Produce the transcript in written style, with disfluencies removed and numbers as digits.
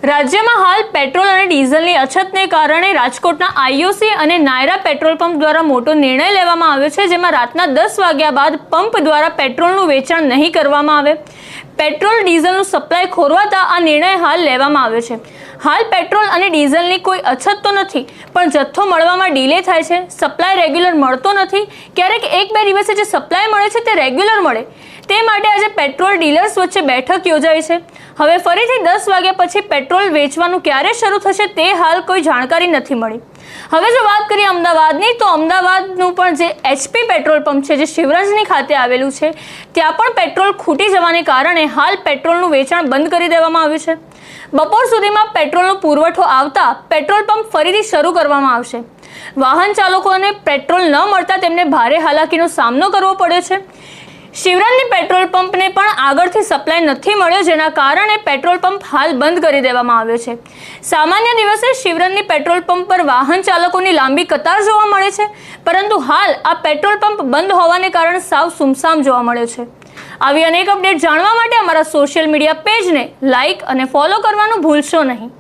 રાજ્યમાં હાલ પેટ્રોલ અને ડીઝલની અછતને કારણે રાજકોટના આઈઓસી અને નાયરા પેટ્રોલ પંપ દ્વારા મોટો નિર્ણય લેવામાં આવ્યો છે, જેમાં રાતના 10 વાગ્યા બાદ પંપ દ્વારા પેટ્રોલનું વેચાણ નહીં કરવામાં આવે. પેટ્રોલ ડીઝલનું સપ્લાય ખોરવાતા આ નિર્ણય હાલ લેવામાં આવ્યો છે. હાલ પેટ્રોલ અને ડીઝલની કોઈ અછત તો નથી, પણ જથ્થો મળવામાં ડિલે થાય છે. સપ્લાય રેગ્યુલર મળતો નથી. ક્યારેક 1-2 દિવસે જે સપ્લાય મળે છે તે રેગ્યુલર મળે. તે માટે આજે પેટ્રોલ ડીલર્સ વચ્ચે બેઠક યોજાઈ છે. હવે ફરીથી 10 વાગ્યા પછી પેટ્રોલ વેચવાનું ક્યારે શરૂ થશે તે હાલ કોઈ જાણકારી નથી મળી. હવે જો વાત કરીએ અમદાવાદની, તો અમદાવાદનું પણ જે એચપી પેટ્રોલ પંપ છે, જે શિવરંજની ખાતે આવેલું છે, ત્યાં પણ પેટ્રોલ ખૂટી જવાને કારણે હાલ પેટ્રોલનું વેચાણ બંધ કરી દેવામાં આવ્યું છે. બપોર સુધીમાં પેટ્રોલનો પુરવઠો આવતા પેટ્રોલ પંપ ફરીથી શરૂ કરવામાં આવશે. વાહન ચાલકોને પેટ્રોલ ન મળતા તેમને ભારે હાલાકીનો સામનો કરવો પડ્યો છે. શિવરંજની પેટ્રોલ પંપને પણ આગળથી સપ્લાય નથી મળ્યો, જેના કારણે પેટ્રોલ પંપ હાલ બંધ કરી દેવામાં આવ્યો છે. સામાન્ય દિવસે શિવરંજની પેટ્રોલ પંપ પર વાહન ચાલકોની લાંબી કતાર જોવા મળે છે, પરંતુ હાલ આ પેટ્રોલ પંપ બંધ હોવાને કારણે સાવ સુમસામ જોવા મળ્યો છે. આવી અનેક અપડેટ જાણવા માટે અમારા સોશિયલ મીડિયા પેજને લાઇક અને ફોલો કરવાનું ભૂલશો નહીં.